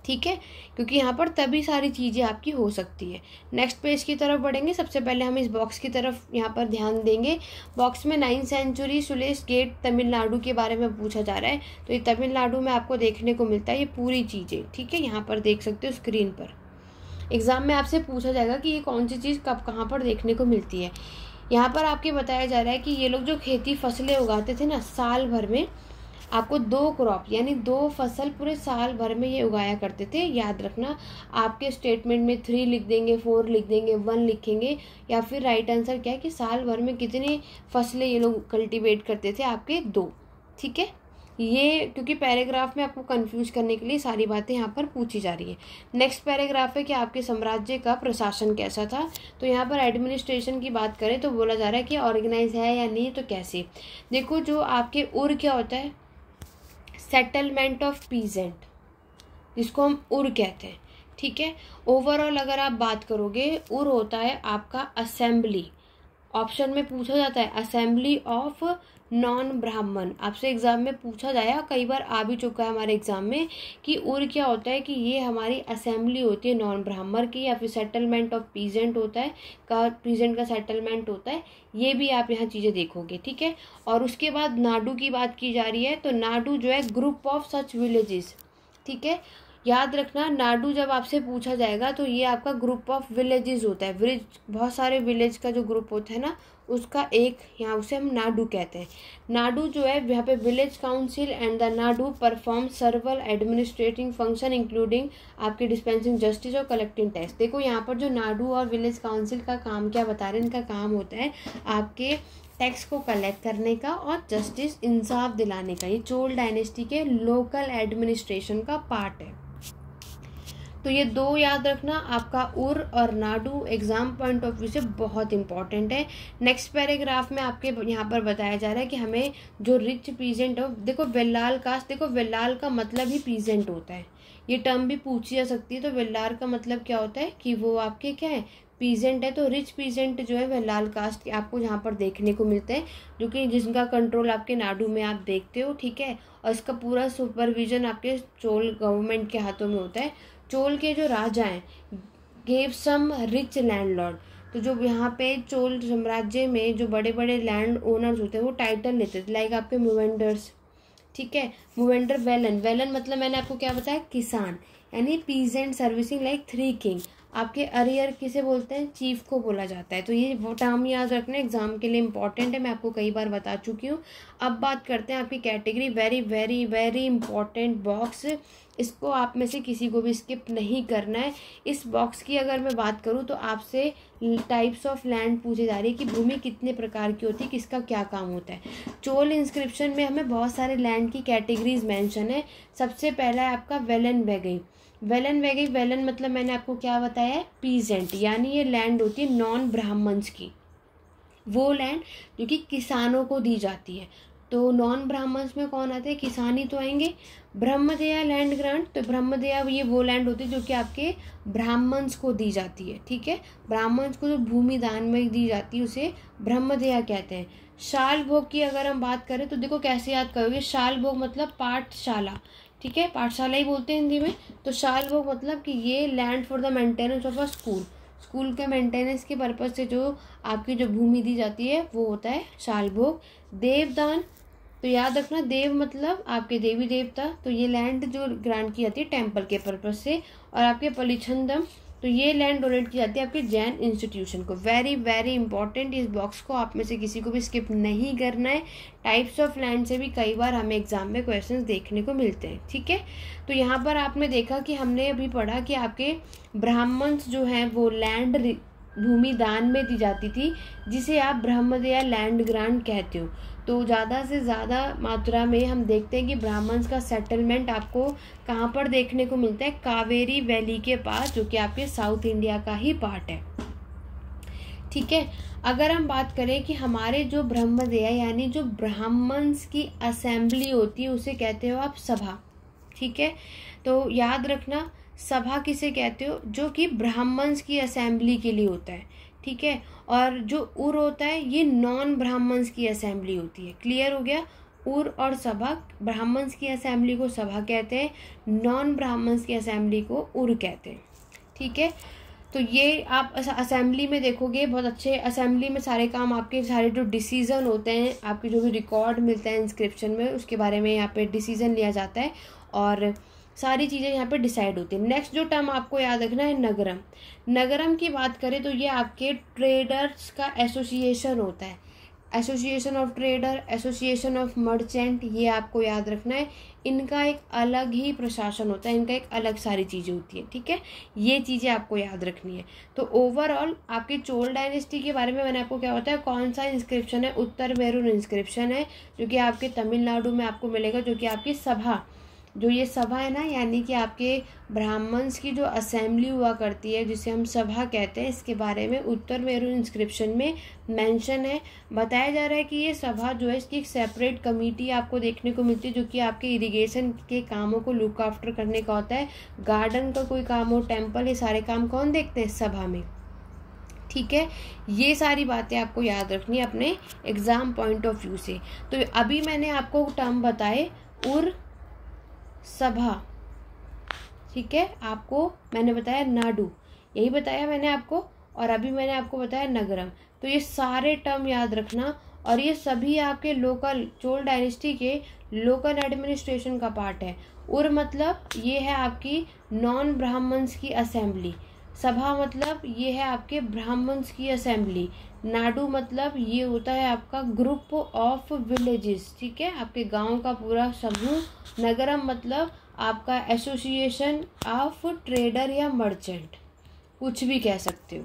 ठीक है, क्योंकि यहाँ पर तभी सारी चीज़ें आपकी हो सकती है। नेक्स्ट पेज की तरफ बढ़ेंगे। सबसे पहले हम इस बॉक्स की तरफ यहाँ पर ध्यान देंगे। बॉक्स में 9th century Sulesh gate Tamil Nadu के बारे में पूछा जा रहा है, तो ये तमिलनाडु में आपको देखने को मिलता है ये पूरी चीज़ें। ठीक है, यहाँ पर देख सकते हो स्क्रीन पर। एग्जाम में आपसे पूछा जाएगा कि ये कौन सी चीज़ कब कहाँ पर देखने को मिलती है। यहाँ पर आपके बताया जा रहा है कि ये लोग जो खेती फसलें उगाते थे ना, साल भर में आपको 2 क्रॉप यानी 2 फसल पूरे साल भर में ये उगाया करते थे। याद रखना, आपके स्टेटमेंट में 3 लिख देंगे, 4 लिख देंगे, 1 लिखेंगे, या फिर राइट आंसर क्या है कि साल भर में कितनी फसलें ये लोग कल्टीवेट करते थे, आपके 2। ठीक है, ये क्योंकि पैराग्राफ में आपको कंफ्यूज करने के लिए सारी बातें यहाँ पर पूछी जा रही है। नेक्स्ट पैराग्राफ है कि आपके साम्राज्य का प्रशासन कैसा था। तो यहाँ पर एडमिनिस्ट्रेशन की बात करें तो बोला जा रहा है कि ऑर्गेनाइज है या नहीं, तो कैसे। देखो, जो आपके उर क्या होता है, सेटलमेंट ऑफ पीजेंट, जिसको हम उर कहते हैं। ठीक है, ओवरऑल अगर आप बात करोगे, उर होता है आपका असेंबली। ऑप्शन में पूछा जाता है असेंबली ऑफ नॉन ब्राह्मण, आपसे एग्जाम में पूछा जाएगा, कई बार आ भी चुका है हमारे एग्जाम में, कि उर क्या होता है कि ये हमारी असेंबली होती है नॉन ब्राह्मण की, या फिर सेटलमेंट ऑफ पीजेंट होता है, का पीजेंट का सेटलमेंट होता है। ये भी आप यहाँ चीज़ें देखोगे। ठीक है, और उसके बाद नाडू की बात की जा रही है, तो नाडू जो है ग्रुप ऑफ सच विलेजेस। ठीक है, याद रखना, नाडू जब आपसे पूछा जाएगा तो ये आपका ग्रुप ऑफ विलेजेस होता है। विलेज, बहुत सारे विलेज का जो ग्रुप होता है ना, उसका एक, यहाँ उसे हम नाडू कहते हैं। नाडू जो है यहाँ पे village council and the Nadu perform सर्वल administrating function including आपके डिस्पेंसिंग जस्टिस और कलेक्टिंग टैक्स। देखो यहाँ पर जो नाडू और विलेज काउंसिल का काम क्या बता रहे हैं, इनका काम होता है आपके टैक्स को कलेक्ट करने का और जस्टिस, इंसाफ दिलाने का। ये चोल डायनेस्टी के लोकल एडमिनिस्ट्रेशन का पार्ट है। तो ये 2 याद रखना, आपका उर और Nadu exam point of view से बहुत इंपॉर्टेंट है। नेक्स्ट पैराग्राफ में आपके यहाँ पर बताया जा रहा है कि हमें जो रिच पीजेंट हो, देखो वेल्लाल कास्ट, देखो वेल्लाल का मतलब ही पीजेंट होता है, ये टर्म भी पूछी जा सकती है। तो वेल्लार का मतलब क्या होता है कि वो आपके क्या है, पीजेंट है। तो रिच पीजेंट जो है वेल्लाल कास्ट के आपको यहाँ पर देखने को मिलते हैं, जो कि जिनका कंट्रोल आपके नाडू में आप देखते हो। ठीक है, और इसका पूरा सुपरविजन आपके चोल गवर्नमेंट के हाथों में होता है। चोल के जो राजा हैं गेव सम रिच लैंडलॉर्ड, तो जो यहाँ पे चोल साम्राज्य में जो बड़े बड़े लैंड ओनर्स होते हैं वो टाइटल लेते थे, लाइक आपके मूवेंडर्स, ठीक है। मूवेंडर वेलन, वेलन मतलब मैंने आपको क्या बताया, किसान, यानी पीजेंट सर्विसिंग लाइक 3 किंग। आपके अरियर किसे बोलते हैं, चीफ को बोला जाता है। तो ये वो टर्म याद रखना, एग्जाम के लिए इंपॉर्टेंट है, मैं आपको कई बार बता चुकी हूँ। अब बात करते हैं आपकी category, very very very important box, इसको आप में से किसी को भी स्किप नहीं करना है। इस बॉक्स की अगर मैं बात करूँ तो आपसे टाइप्स ऑफ लैंड पूछी जा रही है कि भूमि कितने प्रकार की होती है, किसका क्या काम होता है। चोल इंस्क्रिप्शन में हमें बहुत सारे लैंड की कैटेगरीज मेंशन है। सबसे पहला है आपका वेलन वेगई। वेलन वेगई, वेलन मतलब मैंने आपको क्या बताया है, पीजेंट, यानी ये लैंड होती है नॉन ब्राह्मण्स की, वो लैंड जो कि किसानों को दी जाती है। तो नॉन ब्राह्मण्स में कौन आते हैं, किसान ही तो आएंगे। ब्रह्मदया लैंड ग्रांट, तो ब्रह्मदया ये वो लैंड होती है जो कि आपके ब्राह्मण्स को दी जाती है, ठीक है। ब्राह्मण्स को जो भूमि दान में दी जाती है उसे ब्रह्मदया कहते हैं। शाल भोग की अगर हम बात करें तो देखो कैसे याद करोगे, शाल भोग मतलब पाठशाला, ठीक है, पाठशाला ही बोलते हैं हिंदी में। तो शाल भोग मतलब कि ये land for the maintenance of a school, school के मेंटेनेंस के पर्पज से जो आपकी जो भूमि दी जाती है वो होता है शाल भोग। देवदान, तो याद रखना देव मतलब आपके देवी देवता, तो ये लैंड जो ग्रांट की जाती है टेम्पल के पर्पज से। और आपके पलिछंदम, तो ये लैंड डोनेट की जाती है आपके जैन इंस्टीट्यूशन को। वेरी वेरी इंपॉर्टेंट, इस बॉक्स को आप में से किसी को भी स्किप नहीं करना है। टाइप्स ऑफ लैंड से भी कई बार हमें एग्जाम में क्वेश्चंस देखने को मिलते हैं, ठीक है। तो यहाँ पर आपने देखा कि हमने अभी पढ़ा कि आपके ब्राह्मण्स जो हैं वो लैंड भूमि दान में दी जाती थी, जिसे आप ब्रह्मदया लैंड ग्रांट कहते हो। तो ज़्यादा से ज़्यादा मात्रा में हम देखते हैं कि ब्राह्मण्स का सेटलमेंट आपको कहाँ पर देखने को मिलता है, कावेरी वैली के पास, जो कि आपके साउथ इंडिया का ही पार्ट है, ठीक है। अगर हम बात करें कि हमारे जो ब्रह्मदया यानी जो ब्राह्मण्स की असेंबली होती है उसे कहते हो आप सभा, ठीक है। तो याद रखना सभा किसे कहते हो, जो कि ब्राह्मण्स की असेंबली के लिए होता है, ठीक है। और जो उर होता है ये नॉन ब्राह्मण्स की असेंबली होती है। क्लियर हो गया, उर और सभा, ब्राह्मण्स की असेंबली को सभा कहते हैं, नॉन ब्राह्मण्स की असेंबली को उर कहते हैं, ठीक है। तो ये आप असेंबली में देखोगे बहुत अच्छे, असेंबली में सारे काम आपके सारे जो डिसीजन होते हैं, आपके जो भी रिकॉर्ड मिलता है इंस्क्रिप्शन में उसके बारे में यहाँ पे डिसीजन लिया जाता है और सारी चीज़ें यहाँ पे डिसाइड होती है। नेक्स्ट जो टर्म आपको याद रखना है नगरम। नगरम की बात करें तो ये आपके ट्रेडर्स का एसोसिएशन होता है, association of trader, association of merchant, ये आपको याद रखना है। इनका एक अलग ही प्रशासन होता है, इनका एक अलग सारी चीज़ें होती हैं, ठीक है। ये चीज़ें आपको याद रखनी है। तो ओवरऑल आपके चोल डायनेस्टी के बारे में मैंने आपको क्या बताया, कौन सा इंस्क्रिप्शन है, उत्तर मेरूर इंस्क्रिप्शन है, जो कि आपके तमिलनाडु में आपको मिलेगा, जो कि आपकी सभा, जो ये सभा है ना, यानी कि आपके ब्राह्मण्स की जो असेंबली हुआ करती है जिसे हम सभा कहते हैं, इसके बारे में उत्तर मेरूर इंस्क्रिप्शन में मेंशन है। बताया जा रहा है कि ये सभा जो है इसकी एक सेपरेट कमेटी आपको देखने को मिलती है, जो कि आपके इरिगेशन के कामों को लुक आफ्टर करने का होता है। गार्डन का कोई काम हो, टेम्पल, ये सारे काम कौन देखते हैं, सभा में, ठीक है। ये सारी बातें आपको याद रखनी है अपने एग्जाम पॉइंट ऑफ व्यू से। तो अभी मैंने आपको टर्म बताए उर, सभा, ठीक है। आपको मैंने बताया नाडू, यही बताया मैंने आपको, और अभी मैंने आपको बताया नगरम। तो ये सारे टर्म याद रखना, और ये सभी आपके लोकल चोल डायनेस्टी के लोकल एडमिनिस्ट्रेशन का पार्ट है। उर मतलब ये है आपकी नॉन ब्राह्मण्स की असेंबली, सभा मतलब ये है आपके ब्राह्मण्स की असेंबली, नाडू मतलब ये होता है आपका ग्रुप ऑफ विलेजेस, ठीक है, आपके गांव का पूरा समूह। नगरम मतलब आपका एसोसिएशन ऑफ ट्रेडर या मर्चेंट, कुछ भी कह सकते हो।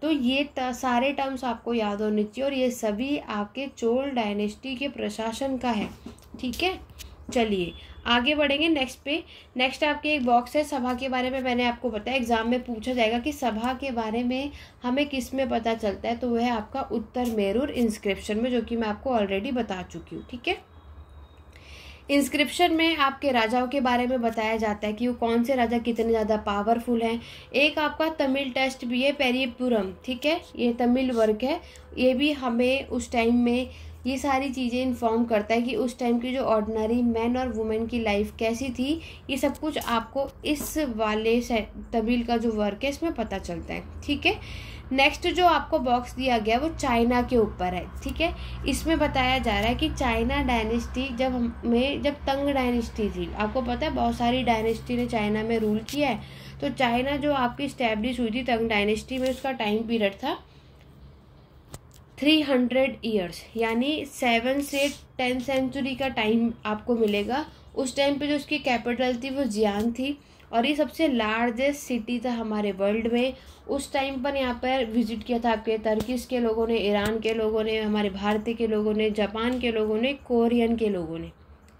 तो ये सारे टर्म्स आपको याद होने चाहिए, और ये सभी आपके चोल डायनेस्टी के प्रशासन का है, ठीक है। चलिए आगे बढ़ेंगे नेक्स्ट पे। नेक्स्ट आपके एक बॉक्स है सभा के बारे में, मैंने आपको बताया एग्जाम में पूछा जाएगा कि सभा के बारे में हमें किस में पता चलता है, तो वह है आपका उत्तर मेरूर इंस्क्रिप्शन में, जो कि मैं आपको ऑलरेडी बता चुकी हूँ, ठीक है। इंस्क्रिप्शन में आपके राजाओं के बारे में बताया जाता है कि वो कौन से राजा कितने ज़्यादा पावरफुल हैं। एक आपका तमिल टेस्ट भी है पेरियपुरम, ठीक है, ये तमिल वर्क है, ये भी हमें उस टाइम में ये सारी चीज़ें इन्फॉर्म करता है कि उस टाइम की जो ऑर्डिनरी मैन और वुमेन की लाइफ कैसी थी। ये सब कुछ आपको इस वाले तबील का जो वर्क है इसमें पता चलता है। ठीक है, नेक्स्ट जो आपको बॉक्स दिया गया वो चाइना के ऊपर है। ठीक है, इसमें बताया जा रहा है कि चाइना डायनेस्टी जब तंग डायनेस्टी थी, आपको पता है बहुत सारी डायनेस्टी ने चाइना में रूल किया है, तो चाइना जो आपकी स्टैब्लिश हुई थी तंग डायनेस्टी में, उसका टाइम पीरियड था 300 ईयर्स, यानी 7 से 10 सेंचुरी का टाइम आपको मिलेगा। उस टाइम पे जो उसकी कैपिटल थी वो जियान थी, और ये सबसे लार्जेस्ट सिटी था हमारे वर्ल्ड में। उस टाइम पर यहाँ पर विजिट किया था आपके तर्किश के लोगों ने, ईरान के लोगों ने, हमारे भारतीय के लोगों ने, जापान के लोगों ने, कोरियन के लोगों ने।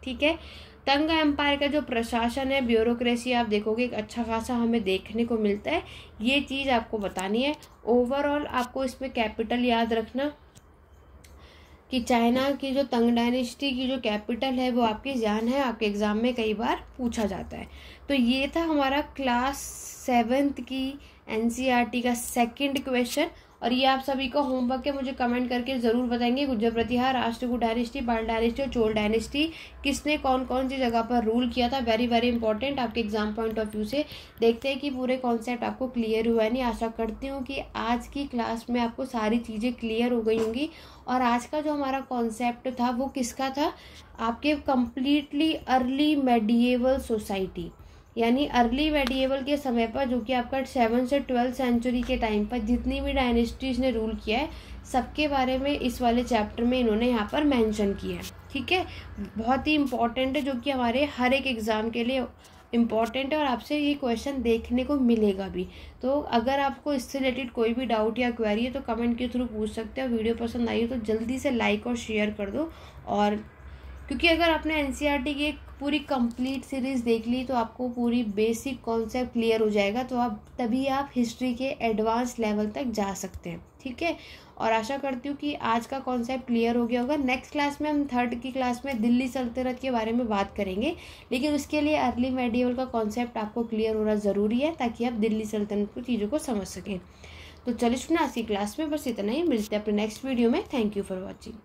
ठीक है, तंग एम्पायर का जो प्रशासन है, ब्यूरोक्रेसी, आप देखोगे एक अच्छा खासा हमें देखने को मिलता है। ये चीज़ आपको बतानी है। ओवरऑल आपको इसमें कैपिटल याद रखना कि चाइना की जो तंग डायनेस्टी की जो कैपिटल है वो आपकी जियान है। आपके एग्जाम में कई बार पूछा जाता है। तो ये था हमारा क्लास 7th की एनसीईआरटी का सेकंड क्वेश्चन, और ये आप सभी का होमवर्क है। मुझे कमेंट करके ज़रूर बताएंगे गुर्जर प्रतिहार, राष्ट्रकूट डायनेस्टी, पाल डायनेस्टी और चोल डायनेस्टी किसने कौन कौन सी जगह पर रूल किया था। वेरी वेरी इंपॉर्टेंट आपके एग्जाम पॉइंट ऑफ व्यू से। देखते हैं कि पूरे कॉन्सेप्ट आपको क्लियर हुआ है नहीं। आशा करती हूँ कि आज की क्लास में आपको सारी चीज़ें क्लियर हो गई होंगी। और आज का जो हमारा कॉन्सेप्ट था वो किसका था, आपके कंप्लीटली अर्ली मेडिएवल सोसाइटी, यानी अर्ली मेडिएवल के समय पर, जो कि आपका 7 से 12 सेंचुरी के टाइम पर जितनी भी डायनेस्टीज ने रूल किया है सबके बारे में इस वाले चैप्टर में इन्होंने यहाँ पर मेंशन किया है। ठीक है, बहुत ही इंपॉर्टेंट है, जो कि हमारे हर एक एग्ज़ाम के लिए इम्पॉर्टेंट है, और आपसे ये क्वेश्चन देखने को मिलेगा भी। तो अगर आपको इससे रिलेटेड कोई भी डाउट या क्वेरी है तो कमेंट के थ्रू पूछ सकते हो। वीडियो पसंद आई हो तो जल्दी से लाइक और शेयर कर दो। और क्योंकि अगर आपने एनसीईआरटी की एक पूरी कंप्लीट सीरीज़ देख ली तो आपको पूरी बेसिक कॉन्सेप्ट क्लियर हो जाएगा, तो तभी आप हिस्ट्री के एडवांस लेवल तक जा सकते हैं। ठीक है, और आशा करती हूँ कि आज का कॉन्सेप्ट क्लियर हो गया होगा। नेक्स्ट क्लास में हम 3rd की क्लास में दिल्ली सल्तनत के बारे में बात करेंगे, लेकिन उसके लिए अर्ली मेडिएवल का कॉन्सेप्ट आपको क्लियर होना ज़रूरी है ताकि आप दिल्ली सल्तनत की चीज़ों को समझ सकें। तो चलिए सुना, आज की क्लास में बस इतना ही। मिलते हैं अपने नेक्स्ट वीडियो में। Thank you for watching.